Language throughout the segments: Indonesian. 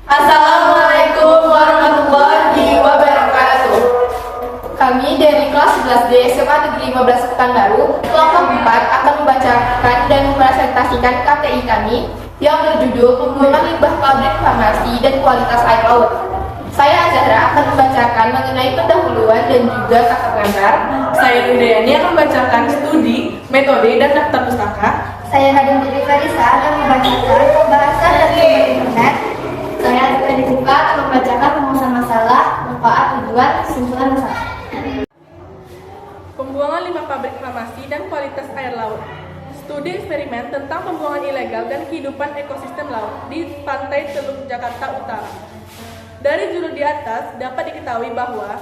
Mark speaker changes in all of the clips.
Speaker 1: Assalamualaikum warahmatullahi wabarakatuh. Kami dari kelas 11D SMA Negeri 15 Pekanbaru, kelompok 4 akan membacakan dan mempresentasikan KTI kami yang berjudul Pembuangan Limbah Pabrik Farmasi dan Kualitas Air Laut. Saya Azahra akan membacakan mengenai pendahuluan dan juga kata pengantar.
Speaker 2: Saya Nudayani akan membacakan studi, metode, dan daftar pustaka.
Speaker 3: Saya Nadine Putri Farisa akan membacakan pembahasan dan sumber internet.
Speaker 4: Saya Aditya Diva akan membacakan rumusan masalah, manfaat, tujuan, kesimpulan masalah.
Speaker 2: Pembuangan limbah pabrik farmasi dan kualitas air laut. Studi eksperimen tentang pembuangan ilegal dan kehidupan ekosistem laut di pantai Teluk Jakarta Utara. Dari judul di atas dapat diketahui bahwa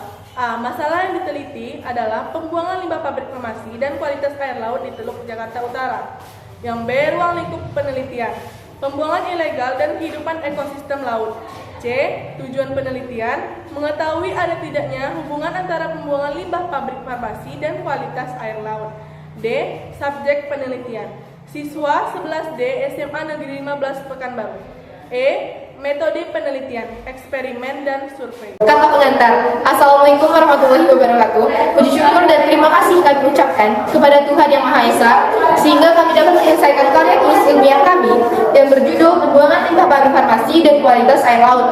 Speaker 2: masalah yang diteliti adalah pembuangan limbah pabrik farmasi dan kualitas air laut di Teluk Jakarta Utara. Yang B. Ruang lingkup penelitian, pembuangan ilegal dan kehidupan ekosistem laut. C. Tujuan penelitian, mengetahui ada tidaknya hubungan antara pembuangan limbah pabrik farmasi dan kualitas air laut. D. Subjek penelitian, siswa 11D SMA Negeri 15 Pekanbaru. E. Metode penelitian, eksperimen, dan survei.
Speaker 1: Kata pengantar. Assalamualaikum warahmatullahi wabarakatuh. Puji syukur dan terima kasih kami ucapkan kepada Tuhan Yang Maha Esa sehingga kami dapat menyelesaikan karya tulis ilmiah kami yang berjudul Pembuangan Limbah Pabrik Farmasi dan Kualitas Air Laut.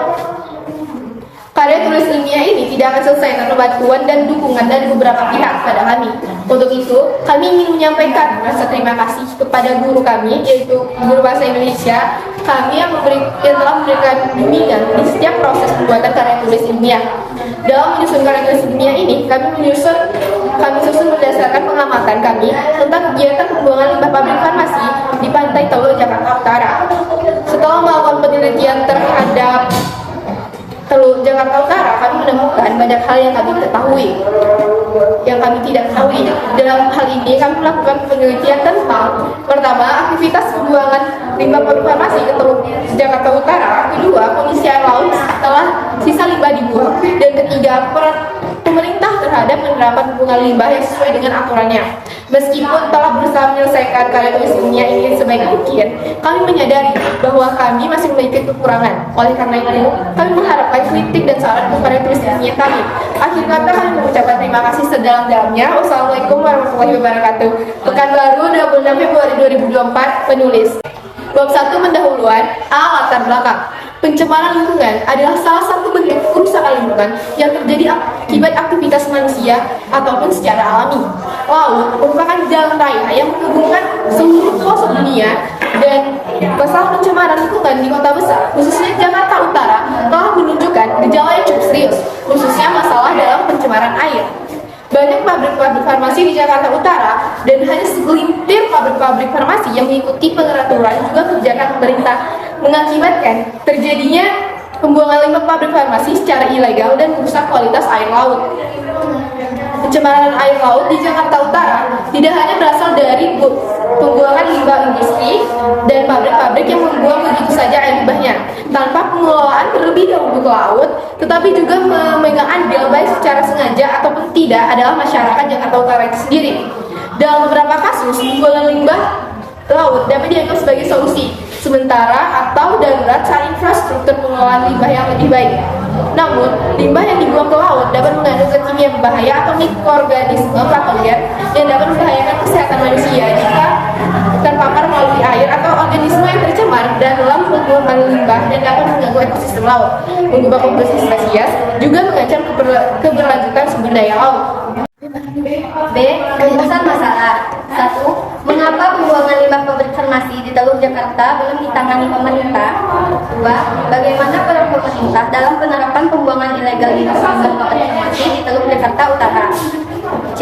Speaker 1: Karya tulis ilmiah ini tidak akan selesai tanpa bantuan dan dukungan dari beberapa pihak pada kami. Untuk itu, kami ingin menyampaikan rasa terima kasih kepada guru kami, yaitu guru bahasa Indonesia, kami yang telah memberikan bimbingan di setiap proses pembuatan karya tulis ilmiah. Dalam menyusun karya tulis ilmiah ini, kami susun berdasarkan pengamatan kami tentang kegiatan pembuangan limbah pabrik farmasi di pantai Teluk Jakarta Utara. Setelah melakukan penelitian terhadap Teluk Jakarta Utara, kami menemukan banyak hal yang kami ketahui, yang kami tidak ketahui. Dalam hal ini, kami melakukan penelitian tentang pertama, aktivitas pembuangan limbah pabrik farmasi ke Teluk Jakarta Utara. Kedua, kondisi air laut setelah sisa limbah dibuang. Dan ketiga, peran pemerintah terhadap penerapan pembuangan limbah yang sesuai dengan aturannya. Meskipun telah berusaha menyelesaikan karya tulis ilmiah ini sebaik mungkin, kami menyadari bahwa kami masih memiliki kekurangan. Oleh karena itu, kami mengharapkan kritik dan saran untuk karya tulis ilmiah kami. Akhir kata, kami mengucapkan terima kasih sedalam-dalamnya. Wassalamualaikum warahmatullahi wabarakatuh. Pekanbaru, 26 Februari 2024, penulis. Bab 1, pendahuluan. A. Latar belakang. Pencemaran lingkungan adalah salah satu bentuk kerusakan lingkungan yang terjadi akibat aktivitas manusia ataupun secara alami. Laut merupakan jalan raya yang menghubungkan seluruh pelosok dunia, dan masalah pencemaran lingkungan di kota besar, khususnya Jakarta Utara, telah menunjukkan gejala yang cukup serius, khususnya masalah dalam pencemaran air. Banyak pabrik-pabrik farmasi di Jakarta Utara dan hanya segelintir pabrik-pabrik farmasi yang mengikuti peraturan juga kebijakan pemerintah, mengakibatkan terjadinya pembuangan limbah pabrik farmasi secara ilegal dan merusak kualitas air laut. Pencemaran air laut di Jakarta Utara tidak hanya berasal dari pembuangan limbah industri dan pabrik-pabrik yang membuang begitu saja air limbahnya tanpa pengelolaan terlebih dahulu ke laut, tetapi juga memegang andil baik secara sengaja ataupun tidak adalah masyarakat Jakarta Utara itu sendiri. Dalam beberapa kasus, pembuangan limbah laut dapat dianggap sebagai solusi sementara atau darurat saat infrastruktur pengelolaan limbah yang lebih baik. Namun, limbah yang dibuang ke laut dapat mengandung zat kimia berbahaya atau mikroorganisme patogen yang dapat membahayakan kesehatan manusia jika terpapar melalui air atau organisme yang tercemar dan dalam pembuangan limbah dan dapat mengganggu ekosistem laut, mengubah komposisi spesies, juga mengancam keberlanjutan sumber daya laut.
Speaker 4: B. Rumusan masalah. 1. Mengapa pembuangan limbah pabrik farmasi di Teluk Jakarta belum ditangani pemerintah? 2. Bagaimana peran pemerintah dalam penerapan pembuangan ilegal limbah pabrik farmasi di Teluk Jakarta Utara? C.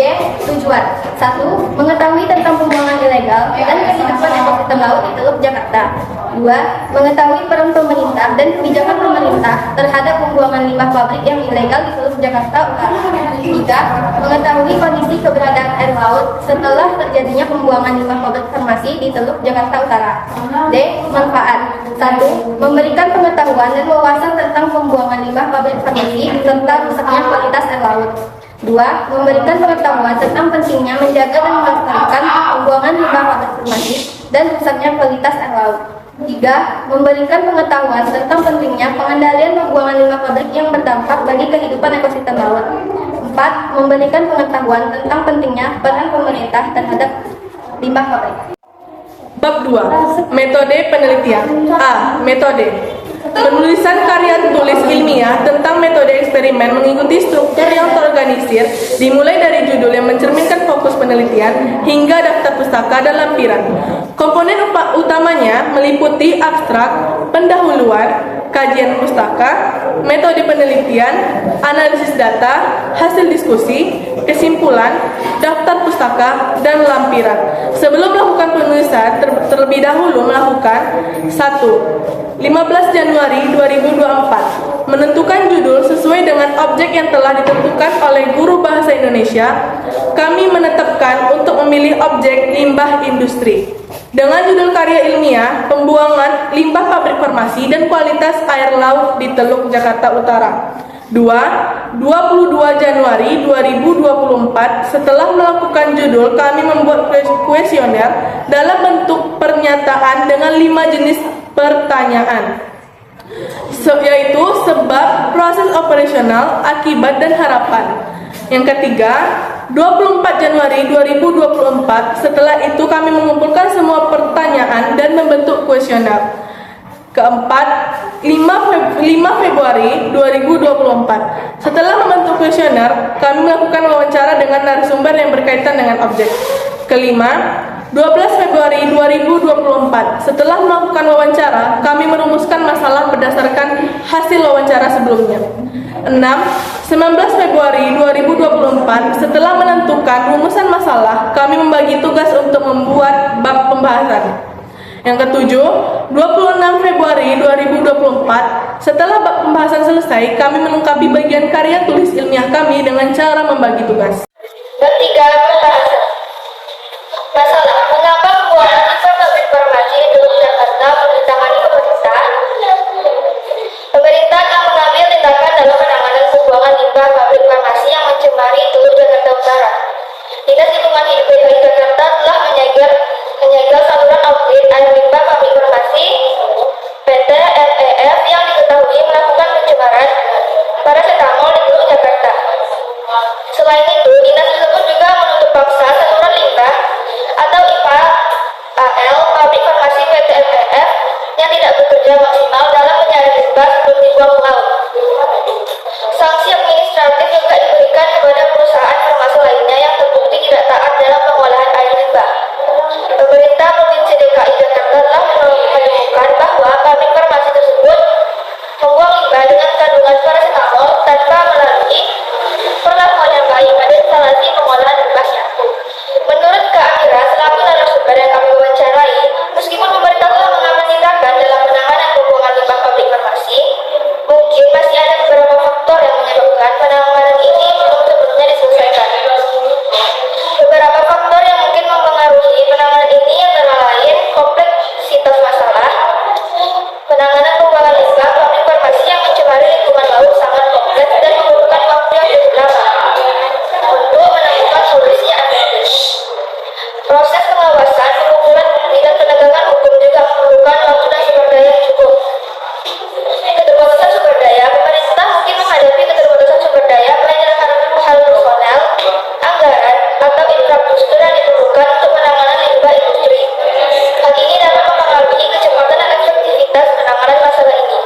Speaker 4: Tujuan. 1. Mengetahui tentang pembuangan ilegal dan kehidupan ekosistem laut di Teluk Jakarta. 2. Mengetahui peran pemerintah dan kebijakan pemerintah terhadap pembuangan limbah pabrik yang ilegal di Teluk Jakarta Utara. 3. Mengetahui kondisi keberadaan air laut setelah terjadinya pembuangan limbah pabrik farmasi di Teluk Jakarta Utara. D. Manfaat. 1. Memberikan pengetahuan dan wawasan tentang pembuangan limbah pabrik farmasi serta rusaknya kualitas air laut. 2. Memberikan pengetahuan tentang pentingnya menjaga dan melestarikan pembuangan limbah pabrik farmasi dan rusaknya kualitas air laut. 3. Memberikan pengetahuan tentang pentingnya pengendalian pembuangan limbah pabrik yang berdampak bagi kehidupan ekosistem laut. 4. Memberikan pengetahuan tentang pentingnya peran pemerintah terhadap limbah pabrik.
Speaker 2: Bab 2. Metode penelitian. A. Metode. Penulisan karya tulis ilmiah tentang metode eksperimen mengikuti struktur yang terorganisir, dimulai dari judul yang mencerminkan fokus penelitian hingga daftar pustaka dan lampiran. Komponen utamanya meliputi abstrak, pendahuluan, kajian pustaka, metode penelitian, analisis data, hasil diskusi, kesimpulan, daftar pustaka, dan lampiran. Sebelum melakukan penulisan, terlebih dahulu melakukan 1. 15 Januari 2024 menentukan judul sesuai dengan objek yang telah ditentukan oleh guru bahasa Indonesia. Kami menetapkan untuk memilih objek limbah industri dengan judul karya ilmiah pembuangan limbah pabrik farmasi dan kualitas air laut di Teluk Jakarta Utara. 2. 22 Januari 2024 setelah melakukan judul, kami membuat kuesioner dalam bentuk pernyataan dengan 5 jenis pertanyaan, yaitu sebab, proses operasional, akibat, dan harapan. Yang ketiga, 24 Januari 2024 setelah itu kami mengumpulkan semua pertanyaan dan membentuk kuesioner. Keempat, 5 Februari 2024 setelah membentuk kuesioner, kami melakukan wawancara dengan narasumber yang berkaitan dengan objek. Kelima, 12 Februari 2024 setelah melakukan wawancara, kami merumuskan masalah berdasarkan hasil wawancara sebelumnya. 6. 19 Februari 2024 setelah menentukan rumusan masalah, kami membagi tugas untuk membuat bab pembahasan. Yang ketujuh, 26 Februari 2024 setelah bab pembahasan selesai, kami melengkapi bagian karya tulis ilmiah kami dengan cara membagi tugas.
Speaker 4: Bab 3. Pembahasan. Masalah, mengapa pembuangan limbah pabrik farmasi di Teluk Jakarta belum ditangani pemerintah? Pemerintah telah mengambil tindakan dalam penanganan pembuangan limbah pabrik farmasi yang mencemari Teluk Jakarta Utara. Dinas Lingkungan Hidup DKI Jakarta telah menyegel saluran outlet air limbah pabrik farmasi PT REF yang diketahui melakukan pencemaran parasetamol di Teluk Jakarta. Selain itu, dinas tersebut juga menutup paksa saluran limbah atau IPA-AL pabrik farmasi PT REF yang tidak bekerja maksimal dalam menyaring limbah sebelum dibuang ke laut. Sanksi administratif juga diberikan kepada perusahaan farmasi lainnya yang terbukti tidak taat dalam pengolahan air limbah. Pemerintah Provinsi DKI Jakarta telah menemukan bahwa pabrik farmasi tersebut membuang limbah dengan kandungan parasetamol tanpa melalui perlakuan yang baik pada instalasi pengolahan limbahnya. Menurut Kak Amira, selaku narasumber yang kami wawancarai, meskipun pemerintah telah mengambil tindakan dalam penanganan pembuangan limbah pabrik farmasi, mungkin masih ada beberapa faktor yang menyebabkan penanganan ini belum sepenuhnya diselesaikan. Beberapa faktor yang mungkin mempengaruhi penanganan ini antara lain kompleksitas masalah. Penanganan pembuangan limbah pabrik farmasi yang mencemari lingkungan laut sangat kompleks dan membutuhkan waktu yang cukup lama untuk menemukan solusi yang efektif. Proses pengawasan, pengumpulan bukti, dan penegakan hukum juga memerlukan waktu dan sumber daya yang cukup. Keterbatasan sumber daya, pemerintah mungkin menghadapi keterbatasan sumber daya baik dalam hal personel, anggaran, atau infrastruktur yang diperlukan untuk penanganan limbah industri. Hal ini dapat mempengaruhi kecepatan dan efektivitas penanganan masalah ini.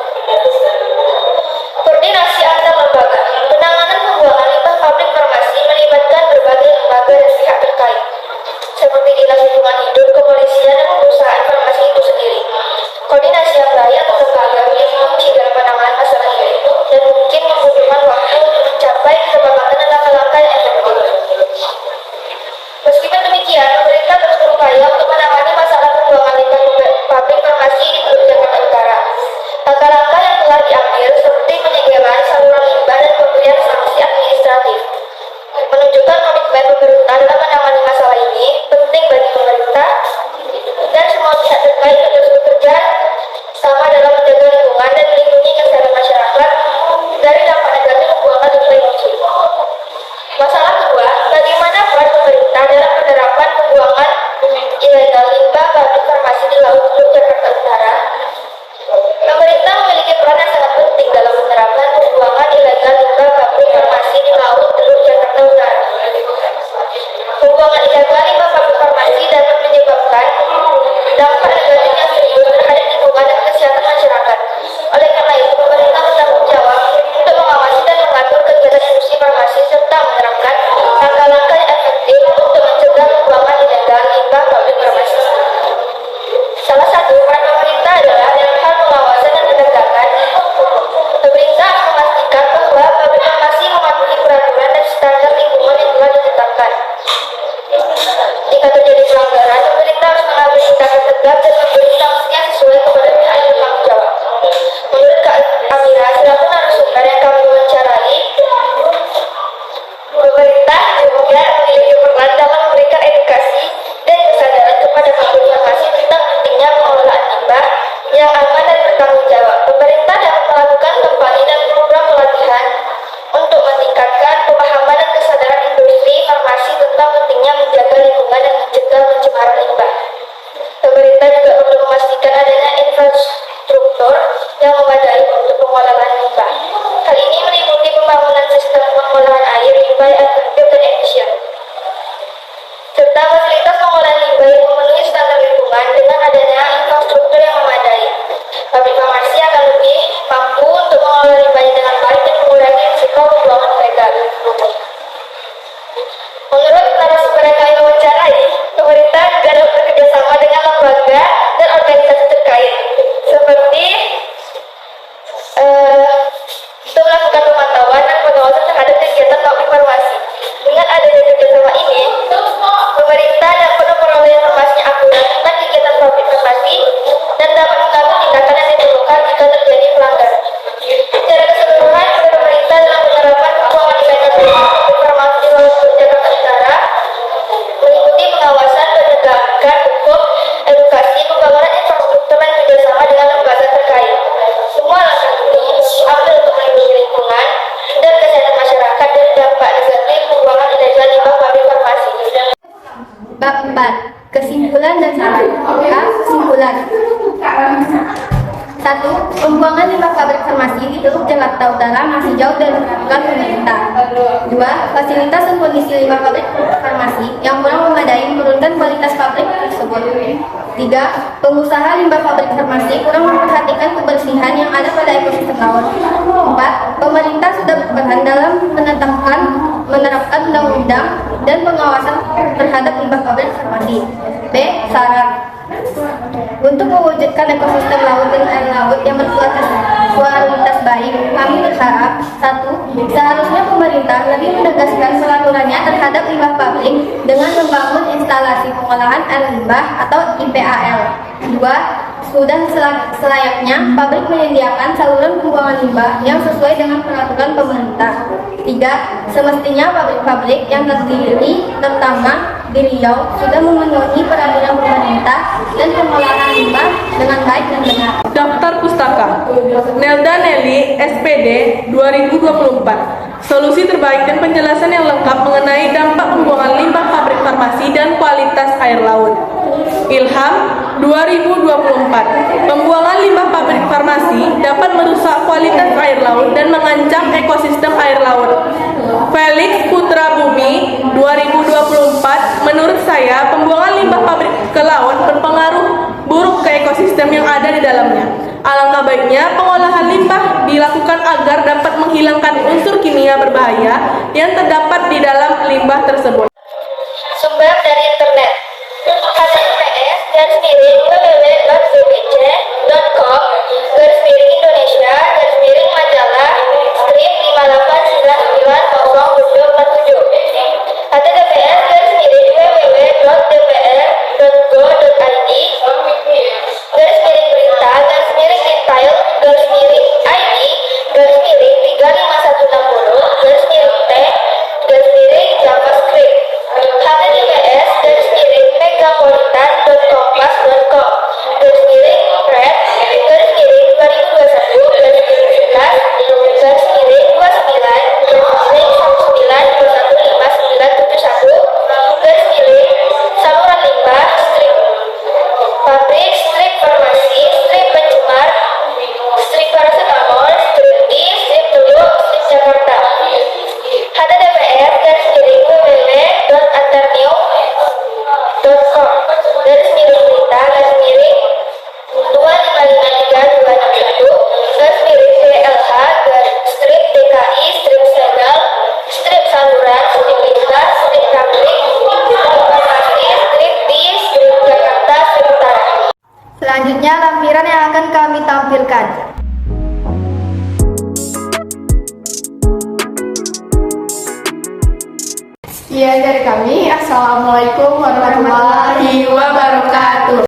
Speaker 4: Koordinasi antar lembaga. Penanganan pembuangan limbah pabrik farmasi melibatkan berbagai lembaga dan pihak terkait, seperti Dinas Lingkungan Hidup, kepolisian, dan perusahaan farmasi itu sendiri. Koordinasi yang baik atau lembaga menjadi kunci dalam penanganan masalah ini dan mungkin membutuhkan waktu untuk mencapai kesepakatan dan langkah-langkah yang efektif. Meskipun demikian, pemerintah terus berupaya untuk menangani masalah pembuangan limbah pabrik farmasi di Teluk Jakarta Utara. Langkah-langkah yang telah diambil seperti penyegelan saluran limbah dan pemberian sanksi administratif menunjukkan komitmen pemerintah dalam menangani masalah ini penting bagi pemerintah dan semua pihak terkait terus bekerja sama dalam menjaga lingkungan dan melindungi kesehatan masyarakat dari dampak negatif pembuangan limbah industri. Masalah kedua, bagaimana peran pemerintah dalam penerapan pembuangan ilegal limbah pabrik farmasi di Laut Teluk Jakarta Utara memadai untuk pengolahan limbah. Hal ini meliputi pembangunan sistem pengolahan air limbah yang efektif dan efisien, serta fasilitas pengolahan limbah yang memenuhi standar lingkungan. Dengan adanya infrastruktur yang memadai, pabrik farmasi akan lebih mampu untuk mengelola limbahnya dengan baik dan mengurangi risiko pembuangan ilegal. Menurut narasumber yang kami wawancarai, pemerintah juga dapat bekerjasama dengan lembaga dan organisasi terkait, seperti untuk melakukan pemantauan dan pengawasan terhadap kegiatan pabrik farmasi. Dengan adanya kerjasama ini, pemerintah dapat memperoleh informasi yang akurat tentang kegiatan pabrik farmasi dan dapat mengambil tindakan yang diperlukan jika terjadi pelanggaran. Secara keseluruhan, pemerintah dalam penerapan pembuangan ilegal pabrik farmasi di luar Jakarta Utara meliputi pengawasan, penegakan hukum, edukasi, pembangunan infrastruktur dan kerjasama dengan lembaga terkait. Semua langkah ini diambil untuk melindungi lingkungan dan kesehatan masyarakat dari dampak negatif pembuangan ilegal limbah pabrik farmasi. Bab 4. Kesimpulan dan saran. Kesimpulan. 1. Pembuangan limbah pabrik farmasi di Teluk Jakarta Utara masih jauh dari peraturan pemerintah. 2. Fasilitas dan kondisi limbah pabrik farmasi yang kurang memadai menurunkan kualitas pabrik tersebut. 3. Pengusaha limbah pabrik farmasi kurang memperhatikan kebersihan yang ada pada ekosistem laut. 4. Pemerintah sudah berperan dalam menerapkan undang-undang dan pengawasan terhadap limbah pabrik farmasi. B. Saran. Untuk mewujudkan ekosistem laut dan air laut yang berkualitas baik, kami berharap 1. Seharusnya pemerintah lebih menegaskan peraturannya terhadap limbah pabrik dengan membangun instalasi pengolahan air limbah atau IPAL. 2. Sudah selayaknya pabrik menyediakan saluran pembuangan limbah yang sesuai dengan peraturan pemerintah. 3. Semestinya pabrik-pabrik yang terdiri terutama di Riau sudah memenuhi peraturan pemerintah dan pengolahan limbah dengan baik dan benar.
Speaker 2: Daftar Pustaka Nelda Nelly, SPD 2024. Solusi terbaik dan penjelasan yang lengkap mengenai dampak pembuangan limbah pabrik farmasi dan kualitas air laut. Ilham 2024. Pembuangan limbah pabrik farmasi dapat merusak kualitas air laut dan mengancam ekosistem air laut. Felix Putra Bumi 2024. Menurut saya, pembuangan limbah pabrik ke laut berpengaruh buruk ke ekosistem yang ada di dalamnya. Alangkah baiknya pengolahan limbah dilakukan agar dapat menghilangkan unsur kimia berbahaya yang terdapat di dalam limbah tersebut.
Speaker 4: Sumber dari internet. https://www.bpj.com/Indonesia/majalah strip 58990047. https://berita_berita.go.id/berita_berita_t_javascript https://red-2021-1921-saluran limbah strip pabrik, strip farmasi, strip pencemar, strip paracetamol, strip D, strip Teluk, strip Jakarta. https://www.atarneo.com/berita-berita-261-PLH-strip DKI, strip Segal, strip saluran, strip lintas, strip pabrik, farmasi, strip B, strip Jakarta, strip Utara.
Speaker 3: Selanjutnya lampiran yang akan kami tampilkan.
Speaker 1: Sekian dari kami. Assalamualaikum warahmatullahi